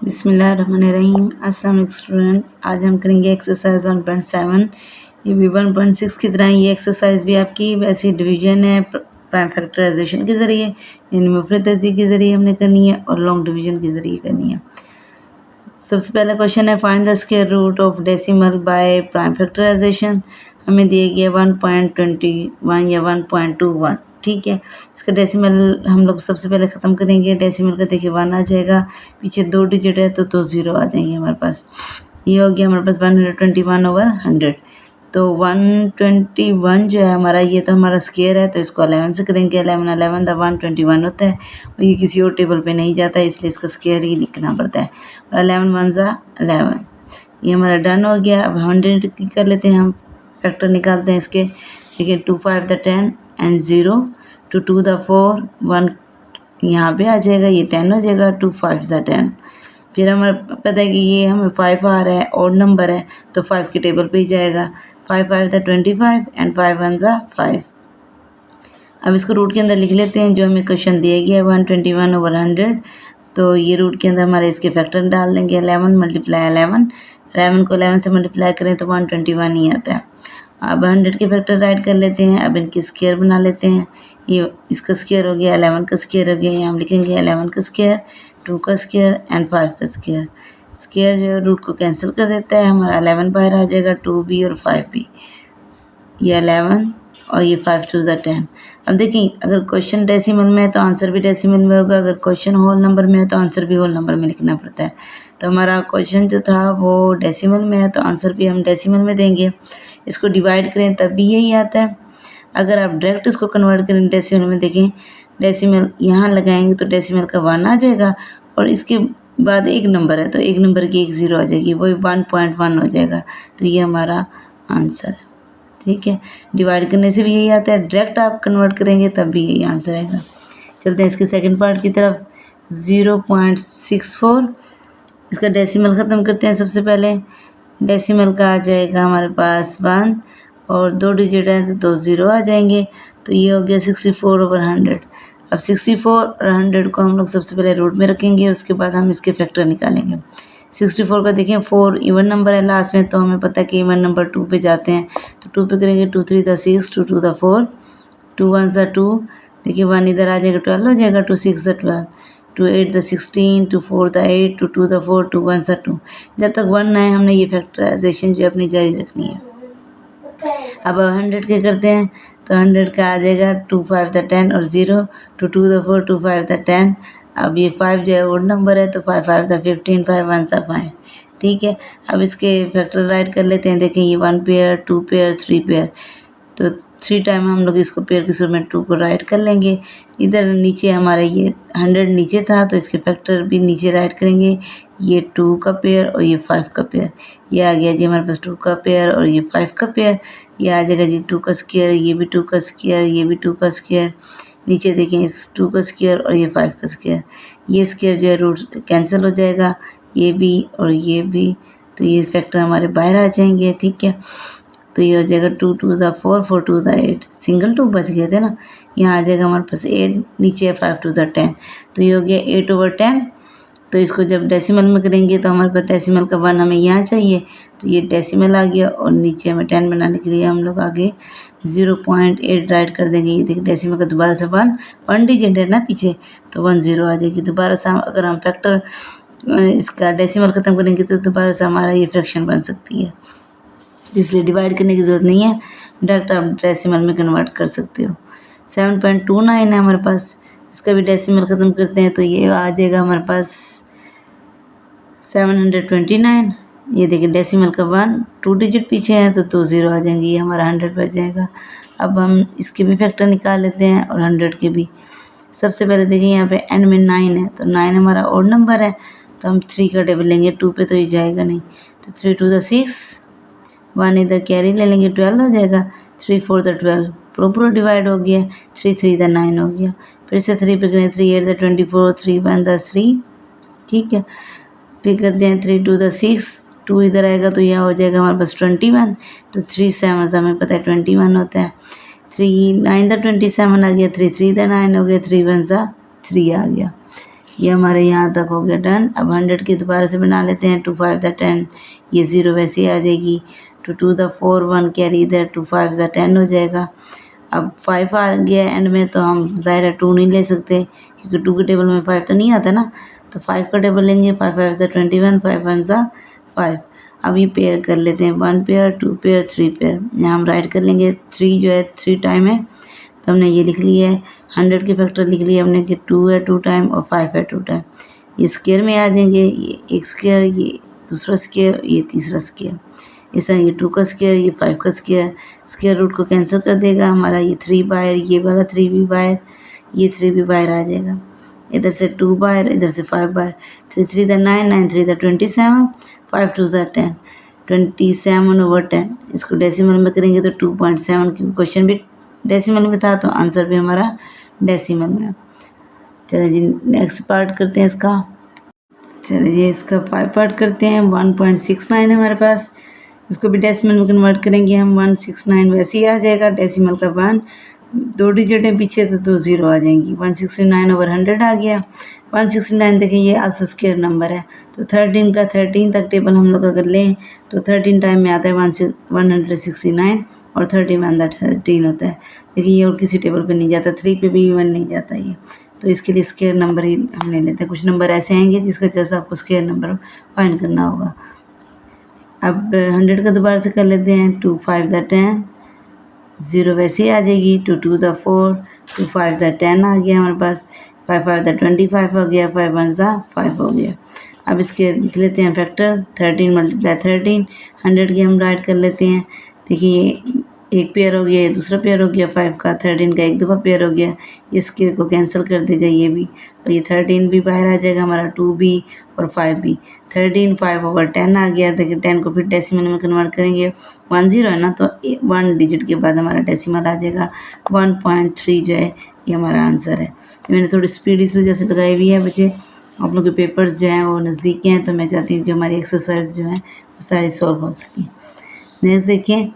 बिस्मिल्लाहिर्रहमानिर्रहीम। अस्सलाम वालेकुम स्टूडेंट, आज हम करेंगे एक्सरसाइज 1.7। ये भी 1.6 की तरह ये एक्सरसाइज भी आपकी वैसी डिवीजन है प्राइम फैक्टराइजेशन के ज़रिए, यानी मुफरद तज़दीद के ज़रिए हमने करनी है और लॉन्ग डिवीजन के ज़रिए करनी है। सबसे पहला क्वेश्चन है find the square root of decimal by prime factorisation. हमें दिया गया 1.21 या 1.21, ठीक है। इसका डेसिमल हम लोग सबसे पहले ख़त्म करेंगे। डेसिमल का देखिए 1 आ जाएगा, पीछे 2 डिजिट है तो 2 ज़ीरो आ जाएंगे हमारे पास। ये हो गया हमारे पास 121/100। तो 121 जो है हमारा, ये तो हमारा स्क्वायर है तो इसको 11 से करेंगे। 11 द 121 होता है और ये किसी और टेबल पे नहीं जाता है, इसलिए इसका स्क्वायर ही लिखना पड़ता है। और 11 1 11, ये हमारा डन हो गया। अब 100 की कर लेते हैं, हम फैक्टर निकालते हैं इसके। देखिए 2 5 द 10 एंड 0, 2 2 द 4, 1 यहाँ पे आ जाएगा, ये 10 हो जाएगा। 2 5 द 10, फिर हमें पता है कि ये हमें 5 आ रहा है, ऑड नंबर है तो 5 के टेबल पे ही जाएगा। 5 5 द 25 एंड 5 1 द 5। अब इसको रूट के अंदर लिख लेते हैं जो हमें क्वेश्चन दिया गया है 121/100। तो ये रूट के अंदर हमारे इसके फैक्टर डाल देंगे। 11 मल्टीप्लाई 11 को 11 से मल्टीप्लाई करें तो 121 ही आता है। अब 100 के फैक्टर राइट कर लेते हैं। अब इनके स्क्वायर बना लेते हैं। ये इसका स्क्वायर हो गया, 11 का स्क्वायर हो गया, यहाँ हम लिखेंगे 11 का स्क्वायर, 2 का स्क्वायर एंड 5 का स्क्वायर। स्क्वायर जो है रूट को कैंसिल कर देता है, हमारा 11 बाहर आ जाएगा, 2 भी और 5 भी। ये 11 और ये 5 2 ज़ा 10। अब देखिए अगर क्वेश्चन डेसिमल में है तो आंसर भी डेसिमल में होगा, अगर क्वेश्चन होल नंबर में है तो आंसर भी होल नंबर में लिखना पड़ता है। तो हमारा क्वेश्चन जो था वो डेसिमल में है तो आंसर भी हम डेसिमल में देंगे। इसको डिवाइड करें तब भी यही आता है। अगर आप डायरेक्ट इसको कन्वर्ट करें डेसिमल में, देखें डेसिमल यहाँ लगाएंगे तो डेसिमल का 1 आ जाएगा और इसके बाद एक नंबर है तो एक नंबर की एक ज़ीरो आ जाएगी, वही 1.1 हो जाएगा। तो ये हमारा आंसर है, ठीक है। डिवाइड करने से भी यही आता है, डायरेक्ट आप कन्वर्ट करेंगे तब भी यही आंसर आएगा। चलते हैं इसके सेकंड पार्ट की तरफ। 0.64, इसका डेसिमल ख़त्म करते हैं। सबसे पहले डेसिमल का आ जाएगा हमारे पास 1 और 2 डिजिट है तो 2 ज़ीरो आ जाएंगे। तो ये हो गया 64/100। अब 64 और 100 को हम लोग सबसे पहले रूट में रखेंगे, उसके बाद हम इसके फैक्टर निकालेंगे। 64 का देखें 4 इवन नंबर है लास्ट में, तो हमें पता है कि इवन नंबर 2 पे जाते हैं तो 2 पे करेंगे। 2 3 द 6, 2 2 द 4, 2 1 द 2, देखिए 1 इधर आ जाएगा, 12 हो जाएगा। 2 6 the 12, 2 8 the 16, 2 4 the 8, 2 2 the 4, 2 1 the 2। जब तक 1 ना आए हमने ये फैक्टराइजेशन जो अपनी जारी रखनी है। अब 100 के करते हैं तो 100 का आ जाएगा 2 5 द 10 और 0, 2 2 द 4, 2 5 द 10। अब ये 5 जो है ओड नंबर है तो 5 5 द 15, 5 1 द 5, ठीक है। अब इसके फैक्टर राइट कर लेते हैं। देखें ये 1 पेयर, 2 पेयर, 3 पेयर, तो 3 टाइम हम लोग इसको पेयर के सूरत में 2 को राइट कर लेंगे। इधर नीचे हमारा ये 100 नीचे था तो इसके फैक्टर भी नीचे राइट करेंगे। ये 2 का पेयर और ये 5 का पेयर, ये आ गया जी हमारे पास 2 का पेयर और ये 5 का पेयर। ये आ जाएगा जी 2 का स्क्वायर, ये भी 2 का स्क्वायर, ये भी 2 का स्क्वायर। नीचे देखें इस 2 का स्क्वायर और ये 5 का स्क्वायर। ये स्क्वायर जो है रूट कैंसिल हो जाएगा, ये भी और ये भी, तो ये फैक्टर हमारे बाहर आ जाएंगे, ठीक है। तो ये हो जाएगा 2 2 द 4, 4 2 द 8, सिंगल 2 बच गए थे ना। यहाँ आ जाएगा हमारे पास 8, नीचे है 5 2 द 10, तो ये हो गया 8/10। तो इसको जब डेसिमल में करेंगे तो हमारे पास डेसिमल का 1 हमें यहाँ चाहिए, तो ये डेसिमल आ गया और नीचे हमें 10 बनाने के लिए हम लोग आगे 0.8 राइट कर देंगे। ये देखिए डेसिमल का दोबारा से 1 डिजिट है ना पीछे, तो 1 0 आ जाएगी। दोबारा से अगर हम फैक्टर इसका डेसिमल ख़त्म करेंगे तो दोबारा से हमारा ये फ्रैक्शन बन सकती है, इसलिए डिवाइड करने की ज़रूरत नहीं है, डायरेक्ट आप डेसिमल में कन्वर्ट कर सकते हो। 7.29 है हमारे पास, इसका भी डेसिमल ख़त्म करते हैं तो ये आ जाएगा हमारे पास 729। ये देखिए डेसिमल का 1 2 डिजिट पीछे है तो 2 ज़ीरो आ जाएंगे, ये हमारा 100 बच जाएगा। अब हम इसके भी फैक्टर निकाल लेते हैं और 100 के भी। सबसे पहले देखिए यहाँ पे एंड में 9 है तो 9 हमारा ऑड नंबर है तो हम 3 का टेबल लेंगे, 2 पे तो ये जाएगा नहीं, तो 3 2 द 6, 1 इधर कैरी ले लेंगे, 12 हो जाएगा। 3 4 द 12, पूरा डिवाइड हो गया। 3 3 द 9 हो गया, फिर से 3 पे करें, 3 8 द 24, 3 1 द 3, ठीक है। फिर करते हैं 3 2 द 6, 2 इधर आएगा तो यह हो जाएगा हमारे पास 21, तो 3 7 हमें पता है 21 होता है। 3 9 द 27 आ गया, 3 3 द 9 हो गया, 3 1 ज़ा 3 आ गया। ये हमारे यहाँ तक हो गया डन। अब 100 की दोबारा से बना लेते हैं। 2 5 द 10, ये 0 वैसे ही आ जाएगी। 2 2 द 4, 1 कैरी इधर, 2 5 द 10 हो जाएगा। अब 5 आ गया एंड में, तो हम ज़ाहिर है 2 नहीं ले सकते क्योंकि 2 के टेबल में 5 तो नहीं आता ना, तो 5 का टेबल लेंगे। 5 5 ज़ा 21, 5 1 ज़ा 5। अब ये पेयर कर लेते हैं, 1 पेयर, 2 पेयर, 3 पेयर। यहाँ हम राइट कर लेंगे। 3 जो है 3 टाइम है, तो हमने ये लिख लिया है। 100 के फैक्टर लिख लिया हमने कि 2 है 2 टाइम और 5 है 2 टाइम। ये स्क्वायर में आ जाएंगे, ये एक स्क्वायर, ये दूसरा स्क्वायर, ये तीसरा स्क्वायर। इस तरह ये 2 का स्क्वायर, ये 5 का स्क्वायर। स्क्वायर रूट को कैंसिल कर देगा हमारा, ये 3 बाहर, ये वाला 3 भी बाहर, ये 3 भी बाहर आ जाएगा। इधर से 2 बाहर, इधर से 5 बाहर। 3 3 द 9, 9 3 द 27, 5 2 ज़ा 10, 27/10। इसको डेसिमल में करेंगे तो 2.7, क्योंकि क्वेश्चन भी डेसिमल में था तो आंसर भी हमारा डेसिमल में। चलिए जी नेक्स्ट पार्ट करते हैं इसका। चलिए इसका 5 पार्ट करते हैं। 1.69 है हमारे पास, इसको भी डेसिमल में कन्वर्ट करेंगे हम। 169 वैसे ही आ जाएगा, डेसिमल का 1, 2 डिजिट है पीछे तो 2 0 आ जाएंगी। 169/100 आ गया। 169 देखिए ये आल्सो स्क्वायर नंबर है, तो 13 का 13 तक टेबल हम लोग अगर लें तो 13 टाइम में आता है 169 और 31 दा 13 होता है। देखिए ये और किसी टेबल पे नहीं जाता, 3 पे भी 1 नहीं जाता ये, तो इसके लिए स्क्वायर नंबर ही हम ले लेते हैं। कुछ नंबर ऐसे आएंगे जिसका जैसा आपको स्क्वायर नंबर फाइंड करना होगा। अब 100 का दोबारा से कर लेते हैं। 2 5 द 10, 0 वैसे ही आ जाएगी। 2 2 द 4, 2 5 द 10 आ गया हमारे पास। 5 5 द 25 हो गया। 5 1 ज़ा 5 हो गया। अब इसके लिख लेते हैं फैक्टर। 13 × 13, 100 की हम राइट कर लेते हैं। देखिए एक पेयर हो गया, दूसरा पेयर हो गया 5 का। 13 का एक दफ़ा पेयर हो गया, इसके को कैंसिल कर देगा ये भी, और ये 13 भी बाहर आ जाएगा हमारा, 2 भी और 5 भी। 13 5/10 आ गया। देखिए 10 को फिर डेसिमल में कन्वर्ट करेंगे। 1 0 है ना, तो 1 डिजिट के बाद हमारा डेसिमल आ जाएगा। 1.3 जो है ये हमारा आंसर है। मैंने थोड़ी स्पीड इस वजह से लगाई हुई है बच्चे, आप लोग के पेपर्स जो हैं वो नज़दीक हैं, तो मैं चाहती हूँ कि हमारी एक्सरसाइज जो है वो सारी सॉल्व हो सकें। नेक्स्ट देखिए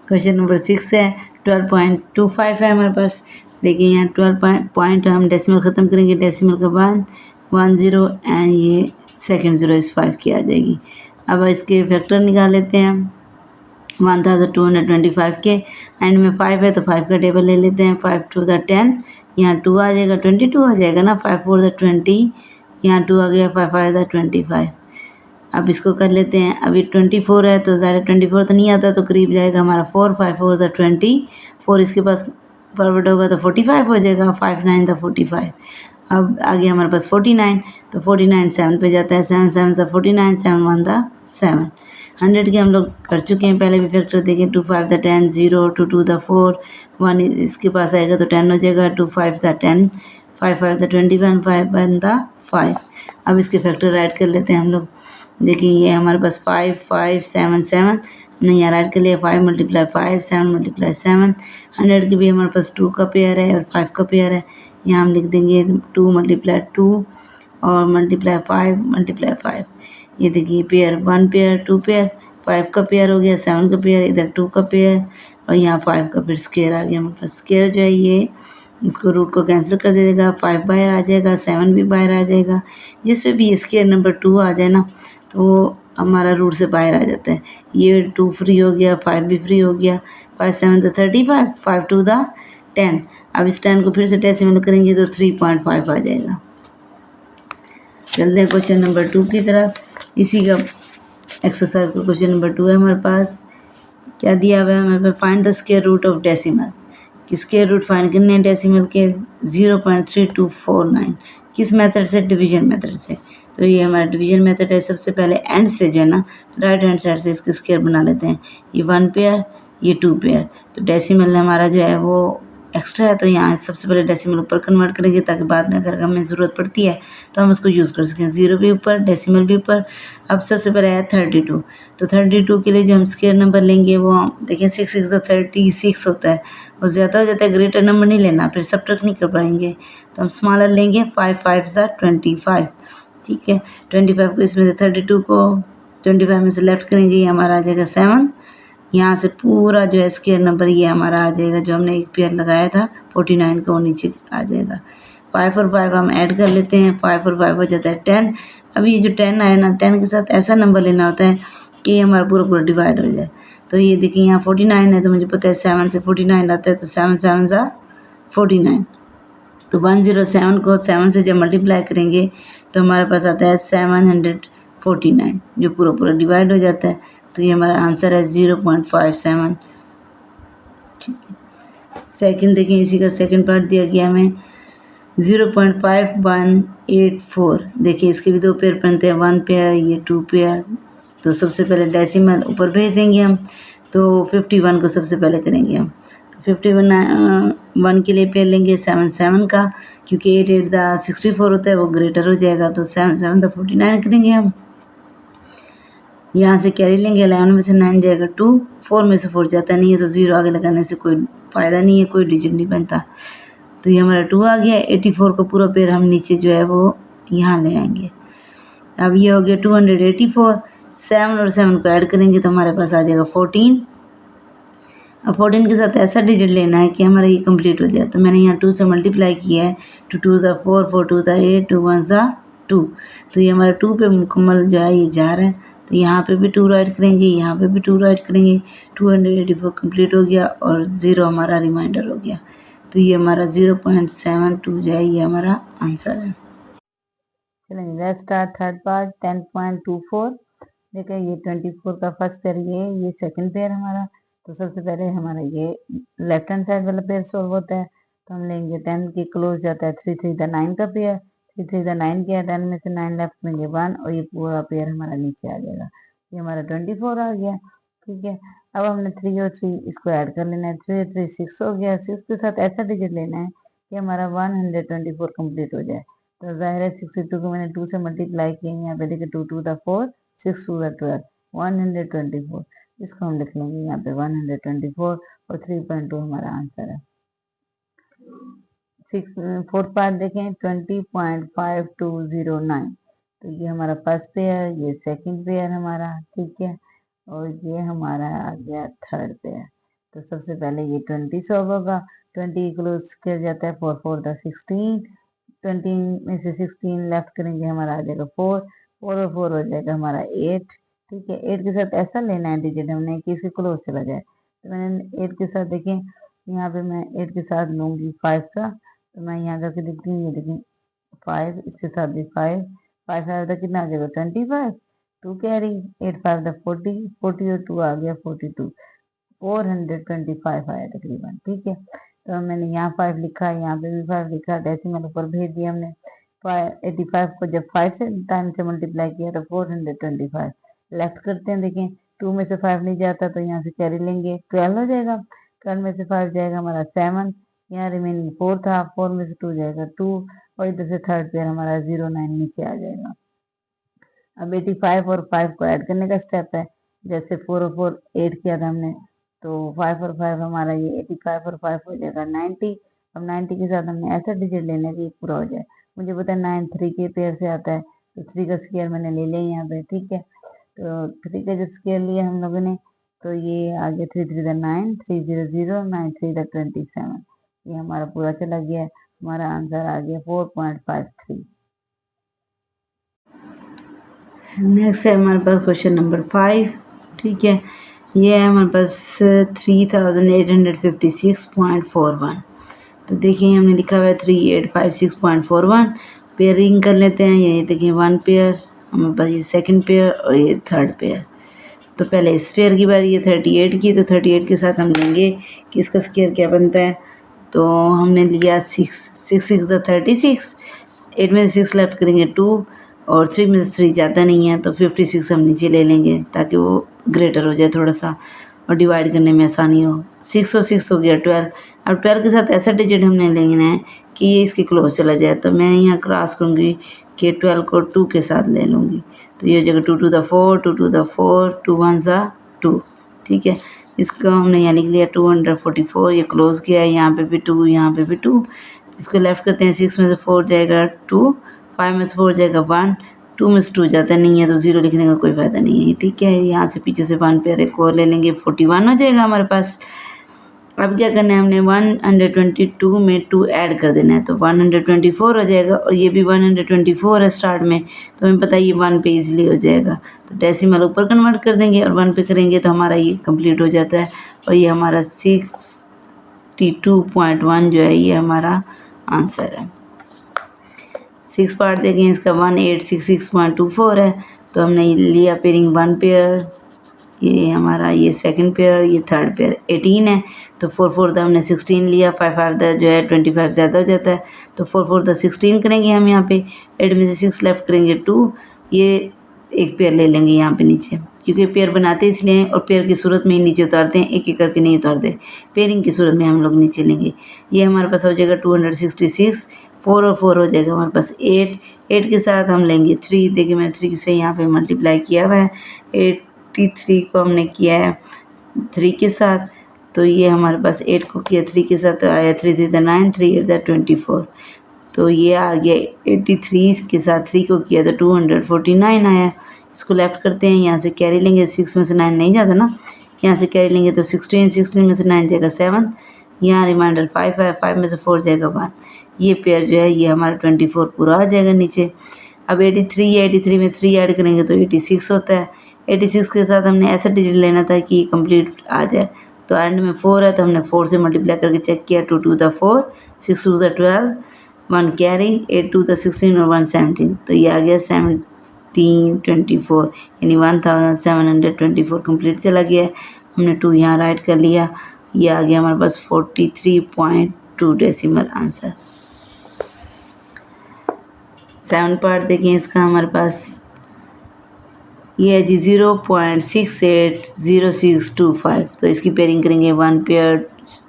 क्वेश्चन नंबर 6 है। 12.25 है हमारे पास। देखिए यहाँ 12 पॉइंट हम डेसिमल ख़त्म करेंगे, डेसिमल के बाद 1 0 एंड ये सेकंड 0 इस 5 की आ जाएगी। अब इसके फैक्टर निकाल लेते हैं हम 1225 के। एंड में 5 है तो 5 का टेबल ले लेते हैं। 5 2 द 10, यहाँ 2 आ जाएगा, 22 आ जाएगा ना। 5 4 द 20, यहाँ 2 आ गया। 5 5 द 25। अब इसको कर लेते हैं। अभी 24 है तो ज़्यादा 24 तो नहीं आता, तो करीब जाएगा हमारा 4। 5 4 ज़ा 24, इसके पास फॉरवर्ड होगा तो 45 हो जाएगा। 5 9 द 45। अब आगे हमारे पास 49, तो 49 7 पे जाता है। 7 7 ज़ा 49, 7 1 द 7। 100 के हम लोग कर चुके हैं पहले भी फैक्टर। देखें 2 5 द 10, 0 2 2 द 4, 1 इसके पास आएगा तो 10 हो जाएगा। 2 5 द 10, 5 5 द 21, 5 1 द 5। अब इसके फैक्टर राइट कर लेते हैं हम लोग। देखिए ये हमारे पास 5 5 7 7, हमने यहाँ राइट कर लिया। 5 × 5, 7 × 7। 100 की भी हमारे पास 2 का पेयर है और 5 का पेयर है। यहाँ हम लिख देंगे 2 × 2 और मल्टीप्लाई 5 × 5। ये देखिए पेयर 1 पेयर 2 पेयर, 5 का पेयर हो गया, 7 का पेयर, इधर 2 का पेयर और यहाँ 5 का फिर स्क्वायर आ गया हमारे पास। स्क्वायर जो है ये इसको रूट को कैंसिल कर देगा। 5 बाहर आ जाएगा, 7 भी बाहर आ जाएगा। जिस पे भी स्क्वायर नंबर 2 आ जाए ना, तो हमारा रूट से बाहर आ जाता है। ये 2 फ्री हो गया, 5 भी फ्री हो गया। 5 7 द 35, 5 2 द 10। अब इस 10 को फिर से डेसिमल करेंगे तो 3.5 आ जाएगा। चलते हैं क्वेश्चन नंबर 2 की तरफ। इसी का एक्सरसाइज का क्वेश्चन नंबर 2 है हमारे पास। क्या दिया हुआ है हमारे पास? Find the square root of decimal. कि स्क्वायर रूट फाइंड करने हैं डेसिमल के 0.3249। किस मेथड से? डिवीजन मेथड से। तो ये हमारा डिवीजन मेथड है। सबसे पहले एंड से जो है ना, राइट हैंड साइड से इसके स्क्वायर बना लेते हैं। ये 1 पेयर, ये 2 पेयर। तो डेसिमल हमारा जो है वो एक्स्ट्रा है, तो यहाँ सबसे पहले डेसिमल ऊपर कन्वर्ट करेंगे ताकि बाद में अगर हमें ज़रूरत पड़ती है तो हम उसको यूज़ कर सकें। 0 भी ऊपर, डेसिमल भी ऊपर। अब सबसे पहले है 32। तो 32 के लिए जो हम स्क्वायर नंबर लेंगे वो देखिए 6 6 द 36 होता है, वो ज़्यादा हो जाता है। ग्रेटर नंबर नहीं लेना, फिर सब्ट्रैक्ट नहीं कर पाएंगे, तो हम स्मॉलर लेंगे। 5 5 ज़ा 25। ठीक है, 25 को इसमें से 32 को 25 में से लेफ्ट करेंगे, ये हमारा आ जाएगा 7। यहाँ से पूरा जो है स्क्वायर नंबर ये हमारा आ जाएगा, जो हमने एक पेयर लगाया था 49 का, वो नीचे आ जाएगा। 5 और 5 हम ऐड कर लेते हैं, 5 और 5 हो जाता है 10। अब ये जो 10 आया ना, 10 के साथ ऐसा नंबर लेना होता है कि हमारा पूरा पूरा डिवाइड हो जाए। तो ये देखिए यहाँ 49 है, तो मुझे पता है 7 से 49 आता है, तो 7 7 सा 49। तो 107 को 7 से जब मल्टीप्लाई करेंगे तो हमारे पास आता है 749, जो पूरा पूरा डिवाइड हो जाता है। तो ये हमारा आंसर है 0.57। ठीक है, सेकंड देखें, इसी का सेकंड पार्ट दिया गया हमें 0.5184। देखिए इसके भी 2 पेयर बनते हैं, 1 पेयर, ये 2 पेयर। तो सबसे पहले डेसिमल ऊपर भेज देंगे हम, तो 51 को सबसे पहले करेंगे हम। तो 51 के लिए पेयर लेंगे 7 7 का, क्योंकि 8 8 दा 64 होता है, वो ग्रेटर हो जाएगा, तो 7 7 दा 49 करेंगे हम। यहाँ से कैरी लेंगे, 11 में से 9 जाएगा 2, 4 में से 4 जाता नहीं है, तो 0 आगे लगाने से कोई फ़ायदा नहीं है, कोई डिजिट नहीं बनता। तो ये हमारा 2 आ गया। 84 को पूरा पेयर हम नीचे जो है वो यहाँ ले आएंगे। अब ये हो गया 284। 7 और 7 को ऐड करेंगे तो हमारे पास आ जाएगा 14। अब 14 के साथ ऐसा डिजिट लेना है कि हमारा ये कंप्लीट हो जाए। तो मैंने यहाँ 2 से मल्टीप्लाई किया है, 2 2 ज़ा 4, 4 2 ज़ा 8, 2 1 ज़ा 2। तो ये हमारा 2 पे मुकम्मल जो है ये जा रहा है। तो यहाँ पे भी 2 राइट करेंगे, यहाँ पे भी 2 राइट करेंगे। 284 कंप्लीट हो गया और 0 हमारा रिमाइंडर हो गया। तो ये हमारा 0.72 जो है ये हमारा आंसर है। चलेंगे, लेट्स स्टार्ट थर्ड पार्ट 10.24। देखिए ये 24 का फर्स्ट पेयर ये सेकंड पेयर हमारा। तो सबसे पहले हमारा ये लेफ्ट हैंड साइड वाला पेयर सॉल्व होता है। तो हम लेंगे 10 के क्लोज जाता है 3 3 दा 9 का पेयर। 3 3 दा 9 किया, 10 में से 9 लेफ्ट करेंगे 1 और ये पूरा पेयर हमारा नीचे आ जाएगा। ये हमारा 24 आ गया। ठीक है, अब हमने 3 और 3 इसको ऐड कर लेना है। 3 और 3 6 हो गया। 6 के साथ ऐसा डिजिट लेना है कि हमारा 124 कंप्लीट हो जाए। तो जाहिर है 62 को मैंने 2 से मल्टीप्लाई किया, यहाँ पे देखिए 2 2 दा 4, 6 2 दा 12, 124। इसको हम लिख लेंगे यहाँ पे 124 और 3.2 हमारा आंसर है। फोर्थ पार्ट देखें 20.5209। तो ये हमारा फर्स्ट पेयर, ये सेकंड पेयर हमारा। ठीक है, और ये हमारा आ गया थर्ड पेयर। तो सबसे पहले ये 20 सॉल्व होगा। 20 क्लोज किया जाता है 4 4 दा 16। 20 में से 16 लेफ्ट करेंगे, हमारा आ जाएगा 4, 4 और 4 हो जाएगा हमारा 8। ठीक है, 8 के साथ ऐसा लेना है डिजिट हमने कि इसके क्लोज चला जाए। तो मैंने 8 के साथ देखें, यहाँ पे मैं 8 के साथ लूँगी 5 का। तो मैं यहाँ करके देखती हूँ, ये देखें 5, इसके साथ भी 5, 5 5 तक कितना आ जाएगा 25, 2 कैरी, 8 5 दा 40, 40 और 2 आ गया 42, 425 आया तकरीबन। ठीक है, तो मैंने यहाँ 5 लिखा, यहाँ पे भी 5 लिखा, डेसिमल ऊपर भेज दिया हमने। 85 को जब 5 से टाइम से मल्टीप्लाई किया तो 425 लेफ्ट करते हैं। देखें 2 में से 5 नहीं जाता, तो यहाँ से कैरी लेंगे, 12 हो जाएगा। 12 में से 5 जाएगा हमारा 7, यहाँ रिमेनिंग 4 था, 4 में से 2 जाएगा 2, और इधर से थर्ड पेयर हमारा 09 नीचे आ जाएगा। अब 85 और 5 को ऐड करने का स्टेप है। जैसे 4 और 4 8 किया था हमने, तो 5 और 5 हमारा ये 85 और 5 हो जाएगा 90। अब 90 के साथ हमने ऐसा डिजिट लेना है कि पूरा हो जाए। मुझे पता है 9 3 के पेयर से आता है, तो 3 का स्केयर मैंने ले लिया यहाँ पे। ठीक है, तो 3 का जो स्केयर लिया हम लोगों ने, तो ये आ गया 3 3 दा 9, 3 0 0, 9 3 दा 27। ये हमारा पूरा चला गया। हमारा आंसर आ गया 4.53। नेक्स्ट है हमारे पास क्वेश्चन नंबर 5। ठीक है, ये है हमारे पास 3856.41। तो देखिए हमने लिखा हुआ है 3856.41। पेयरिंग कर लेते हैं। ये देखिए 1 पेयर हमारे पास, ये सेकंड पेयर और ये थर्ड पेयर। तो पहले इस पेयर की बारी, ये 38 की, तो 38 के साथ हम लेंगे कि इसका स्क्वायर क्या बनता है। तो हमने लिया 6, 6 6 दा 36, 8 में से 6 लेफ्ट करेंगे 2, और 3 में से 3 जाता नहीं है, तो 56 हम नीचे ले लेंगे ताकि वो ग्रेटर हो जाए थोड़ा सा और डिवाइड करने में आसानी हो। 6 और 6 हो गया 12। अब 12 के साथ ऐसा डिजिट हमने लेना है कि ये इसके क्लोज चला जाए। तो मैं यहाँ क्रॉस करूँगी कि 12 को 2 के साथ ले लूँगी। तो ये हो जाएगा 2 2 दा 4, 2 2 दा 4, 2 1 ज़ा 2। ठीक है, इसको हमने यहाँ लिख लिया 244। ये क्लोज किया है, यहाँ पे भी 2, यहाँ पे भी 2। इसको लेफ्ट करते हैं, 6 में से 4 जाएगा 2, 5 में से 4 जाएगा 1, 2 में से 2 जाता नहीं है, तो 0 लिखने का कोई फ़ायदा नहीं है। ठीक है, यहाँ से पीछे से 1 पेयर एक और ले लेंगे, 41 हो जाएगा हमारे पास। अब क्या करना है, हमने 122 में 2 ऐड कर देना है, तो 124 हो जाएगा और ये भी 124 है स्टार्ट में, तो हमें पता है ये 1 पे इजीली हो जाएगा। तो डेसिमल ऊपर कन्वर्ट कर देंगे और 1 पे करेंगे तो हमारा ये कंप्लीट हो जाता है और ये हमारा 62.1 जो है ये हमारा आंसर है। 6 पार्ट देखें इसका 1866.24 है, तो हमने लिया पेयरिंग 1 पेयर, ये हमारा ये सेकंड पेयर, ये थर्ड पेयर 18 है, तो 4 4 दा हमने 16 लिया, 5 5 दा जो है 25 ज़्यादा हो जाता है, तो 4 4 दा 16 करेंगे हम यहाँ पे, 8 में से 6 लेफ्ट करेंगे 2, ये एक पेयर ले लेंगे यहाँ पे नीचे, क्योंकि पेयर बनाते इसलिए हैं और पेयर की सूरत में ही नीचे उतारते हैं, एक एक करके नहीं उतारते, पेयरिंग की सूरत में हम लोग नीचे लेंगे। ये हमारे पास हो जाएगा 266, 4 और 4 हो जाएगा हमारे पास 8, 8 के साथ हम लेंगे 3, देखिए मैंने 3 से यहाँ पे मल्टीप्लाई किया हुआ है, 83 को हमने किया है 3 के साथ, तो ये हमारे पास 8 को किया 3 के साथ, तो आया 3 3 9, 3 8 24, तो ये आ गया 83 के साथ 3 को किया तो 249 आया। इसको लेफ्ट करते हैं, यहाँ से कैरी लेंगे, 6 में से 9 नहीं जाता ना, यहाँ से कैरी लेंगे तो 16, 16 में से 9 जाएगा 7, यहाँ रिमाइंडर 5 है, 5 में से 4 जाएगा 1, ये पेयर जो है ये हमारा 24 पूरा आ जाएगा नीचे। अब 83 है, 83 में 3 ऐड करेंगे तो 86 होता है, 86 के साथ हमने ऐसा डिजिट लेना था कि कंप्लीट आ जाए, तो एंड में 4 है तो हमने 4 से मल्टीप्लाई करके चेक किया, 2 2 दा 4, 6 2 दा 12, 1 कैरी, 8 2 दा 16 और 1 17, तो ये आ गया 1724 यानी 1724 कंप्लीट चला गया। हमने 2 यहाँ राइट कर लिया, ये आ गया हमारे पास 43.2 डेसिमल आंसर। 7 पार्ट देखिए इसका हमारे पास ये है जी 0.680625, तो इसकी पेयरिंग करेंगे 1 पेयर,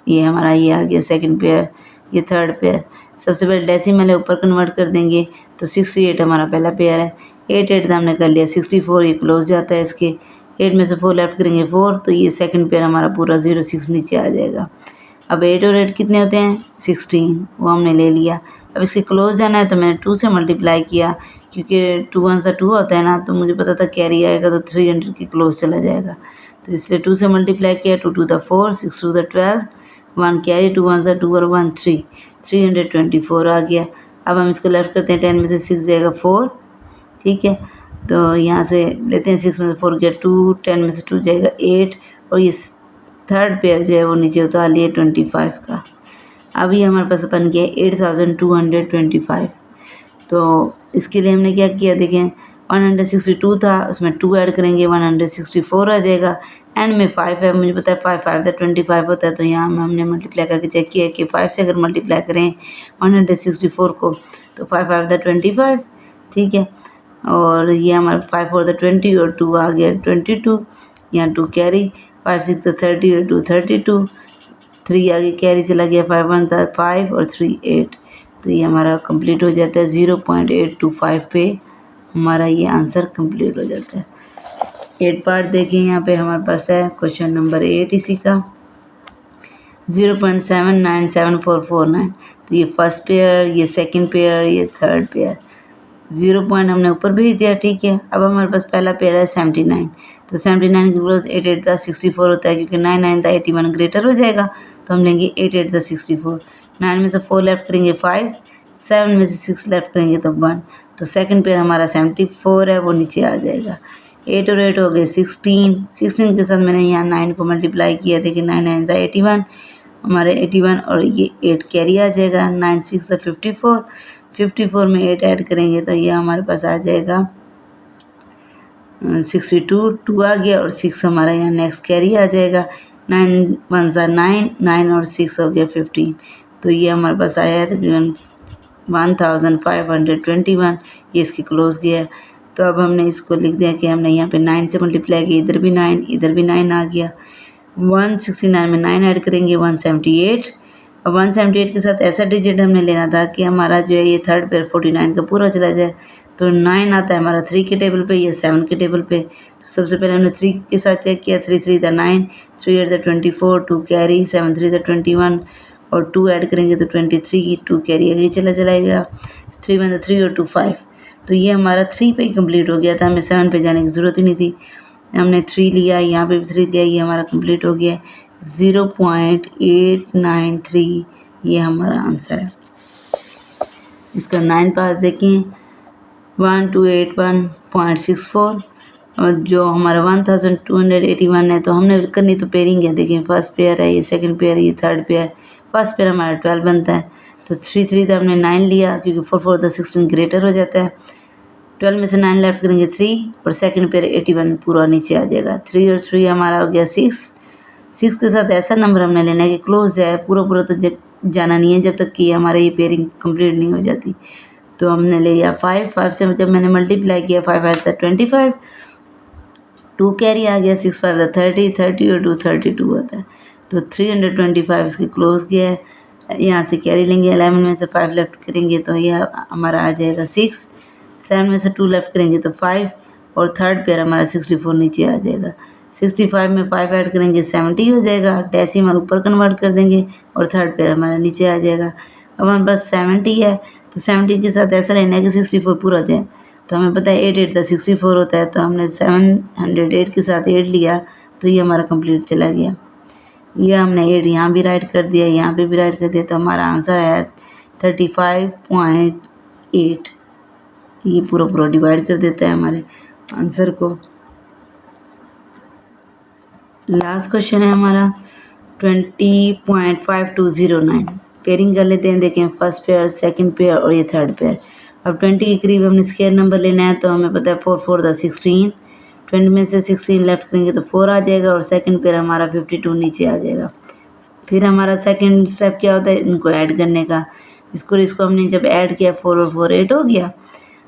ये हमारा ये आ गया सेकंड पेयर, ये थर्ड पेयर, सबसे पहले डेसिमल है ऊपर कन्वर्ट कर देंगे, तो 68 हमारा पहला पेयर है, 8 8 हमने कर लिया, 64 ये क्लोज जाता है इसके, 8 में से 4 लेफ्ट करेंगे 4, तो ये सेकंड पेयर हमारा पूरा 06 नीचे आ जाएगा। अब 8 और 8 कितने होते हैं 16, वो हमने ले लिया। अब इसके क्लोज जाना है तो मैंने 2 से मल्टीप्लाई किया, क्योंकि 2 1 सा 2 होता है ना, तो मुझे पता था कैरी आएगा तो 300 के क्लोज चला जाएगा, तो इसलिए 2 से मल्टीप्लाई किया, 2 2 दा 4, 6 2 दा 12, 1 कैरी, 2 1 सा 2 और 1 3, 324 आ गया। अब हम इसको लेफ्ट करते हैं, 10 में से 6 जाएगा 4, ठीक है, तो यहाँ से लेते हैं 6 में से 4 गया 2, 10 में से 2 जाएगा 8, और ये थर्ड पेयर जो है वो नीचे उतार लिए 25 का। अब ये हमारे पास बन गया 8225, तो इसके लिए हमने क्या किया देखें, 162 था उसमें 2 ऐड करेंगे 164 आ जाएगा, एंड में 5 है, मुझे पता है 5 5 था 25 होता है, तो यहाँ में हमने मल्टीप्लाई करके चेक किया कि 5 से अगर मल्टीप्लाई करें 164 को तो 5 5 था 25, ठीक है, और ये हमारा 5 4 था 20 और 2 आ गया 22, यहाँ 2 कैरी, 5 6 था 30 और 2 32, 3 आगे कैरी चला गया, 5 1 था 5 और 3 8, तो ये हमारा कंप्लीट हो जाता है 0.825 पे हमारा ये आंसर कंप्लीट हो जाता है। 8 पार्ट देखें यहाँ पे हमारे पास है क्वेश्चन नंबर 8 इसी का 0.797449, तो ये फर्स्ट पेयर, ये सेकंड पेयर, ये थर्ड पेयर, 0 पॉइंट हमने ऊपर भेज दिया, ठीक है। अब हमारे पास पहला पेयर है 79, तो 79 के क्लोज 8 8 था 64 होता है, क्योंकि 9 9 था 81 ग्रेटर हो जाएगा, तो हम लेंगे 8 8 था 64, 9 में से 4 लेफ्ट करेंगे 5, 7 में से 6 लेफ्ट करेंगे तो 1, तो सेकंड पेयर हमारा 74 है वो नीचे आ जाएगा। 8 और 8 हो गए 16, 16 के साथ मैंने यहाँ 9 को मल्टीप्लाई किया, देखिए 9 9 था 81, हमारे 81 और ये 8 कैरी आ जाएगा, 9 6 था 54, 54 में 8 ऐड करेंगे तो ये हमारे पास आ जाएगा 62, 2 आ गया और 6 हमारा यहाँ नेक्स्ट कैरी आ जाएगा, 9 1 सा 9, 9 और 6 हो गया 15, तो ये हमारे पास आया है तकरीबन 1521, ये इसकी क्लोज गया। तो अब हमने इसको लिख दिया कि हमने यहाँ पे 9 से मल्टीप्लाई किया, इधर भी 9 इधर भी 9 आ गया, 169 में 9 ऐड करेंगे 178, अब 178 के साथ ऐसा डिजिट हमने लेना था कि हमारा जो है ये थर्ड पेयर 49 का पूरा चला जाए, तो 9 आता है हमारा 3 के टेबल पे, ये 7 के टेबल पे, तो सबसे पहले हमने 3 के साथ चेक किया, 3 3 था 9, 3 8 था 24, 2 कैरी, 7 3 था 21 और 2 ऐड करेंगे तो 23, 2 कैरी आगे चला जाएगा, 3 1 था 3 और 2 5, तो ये हमारा 3 पे ही कंप्लीट हो गया था, हमें 7 पे जाने की ज़रूरत ही नहीं थी, हमने 3 लिया, यहाँ पे भी 3 लिया, ये हमारा कंप्लीट हो गया। 0.893 ये हमारा आंसर है। इसका 9 पार्ट्स देखें 1281.64 और जो हमारा 1281 है तो हमने करनी तो पेयरिंग है। देखें फर्स्ट पेयर है, ये सेकंड पेयर, ये थर्ड पेयर। फर्स्ट पेयर हमारा 12 बनता है तो 3 3 तो हमने 9 लिया क्योंकि 4 4 द 16 ग्रेटर हो जाता है। 12 में से 9 लेफ्ट करेंगे 3 और सेकंड पेयर 81 पूरा नीचे आ जाएगा। 3 और 3 हमारा हो गया 6। 6 के साथ ऐसा नंबर हमने लेना है कि क्लोज जाए, पूरा पूरा तो जाना नहीं है जब तक कि हमारा ये पेयरिंग कंप्लीट नहीं हो जाती। तो हमने ले लिया 5। 5 से जब मैंने मल्टीप्लाई किया 5 आया था 25, 2 कैरी आ गया, 6 5 30, 30 और 2 32 होता है तो 325 इसके क्लोज गया है। यहाँ से कैरी लेंगे, 11 में से 5 लेफ्ट करेंगे तो यह हमारा आ जाएगा 6। 7 में से 2 लेफ्ट करेंगे तो 5 और थर्ड पेयर हमारा 64 नीचे आ जाएगा। 65 में 5 ऐड करेंगे 70 हो जाएगा, डेसिमल ऊपर कन्वर्ट कर देंगे और थर्ड पेयर हमारा नीचे आ जाएगा। अब हमारे पास 70 है तो 70 के साथ ऐसा रहना है कि 64 पूरा हो जाए। तो हमें पता है 8 8 64 होता है तो हमने 708 के साथ 8 लिया तो ये हमारा कंप्लीट चला गया। ये हमने 8 यहाँ भी राइट कर दिया, यहाँ पे भी राइट कर दिया तो हमारा आंसर है 35.8। ये पूरा पूरा डिवाइड कर देता है हमारे आंसर को। लास्ट क्वेश्चन है हमारा 20.5209। पेयरिंग कर लेते हैं। देखें फर्स्ट पेयर, सेकंड पेयर और ये थर्ड पेयर। अब 20 के करीब हमने स्क्वायर नंबर लेना है तो हमें पता है 4 4 द 16। 20 में से 16 लेफ्ट करेंगे तो 4 आ जाएगा और सेकंड पेयर हमारा 52 नीचे आ जाएगा। फिर हमारा सेकंड स्टेप क्या होता है, इनको ऐड करने का। इसको हमने जब ऐड किया 4 और 4 8 हो गया।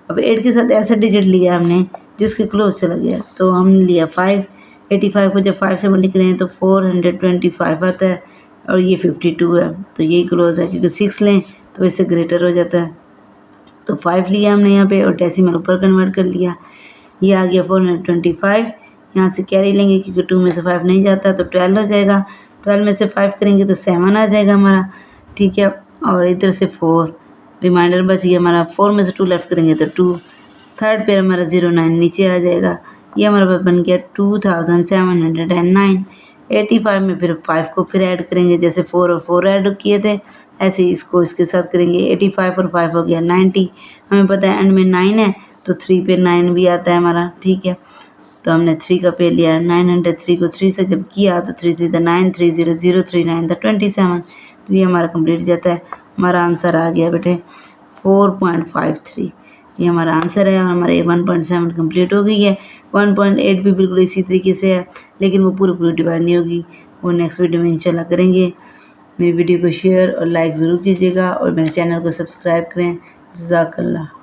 अब 8 के साथ ऐसा डिजिट लिया हमने जिसके क्लोज चला गया तो हमने लिया 5। 85 को जब 5 से मल्टी करें तो 425 आता है और ये 52 है तो यही क्लोज है क्योंकि 6 लें तो इससे ग्रेटर हो जाता है। तो 5 लिया हमने यहाँ पे और डेसिमल ऊपर कन्वर्ट कर लिया। ये आ गया 425। यहाँ से कैरी लेंगे क्योंकि 2 में से 5 नहीं जाता तो 12 हो जाएगा। 12 में से 5 करेंगे तो 7 आ जाएगा हमारा, ठीक है। और इधर से 4 रिमाइंडर बच गया हमारा। 4 में से 2 लेफ्ट करेंगे तो 2। थर्ड पेयर हमारा 09 नीचे आ जाएगा। ये हमारा पास बन गया 2709। 85 में फिर 5 को फिर ऐड करेंगे, जैसे 4 और 4 ऐड किए थे ऐसे ही इसको इसके साथ करेंगे। 85 और 5 हो गया 90। हमें पता है एंड में 9 है तो 3 पे 9 भी आता है हमारा, ठीक है। तो हमने 3 का पे लिया। 903 को 3 से जब किया तो 3 3 9 3 0 0 3 9 27। तो ये हमारा कंप्लीट जाता है। हमारा आंसर आ गया बेटे 4.53। ये हमारा आंसर है और हमारे 1.7 कंप्लीट हो गई है। 1.8 भी बिल्कुल इसी तरीके से है लेकिन वो पूरी डिवाइड नहीं होगी, वो नेक्स्ट वीडियो में इंशाल्लाह करेंगे। मेरी वीडियो को शेयर और लाइक ज़रूर कीजिएगा और मेरे चैनल को सब्सक्राइब करें। जज़ाकल्लाह।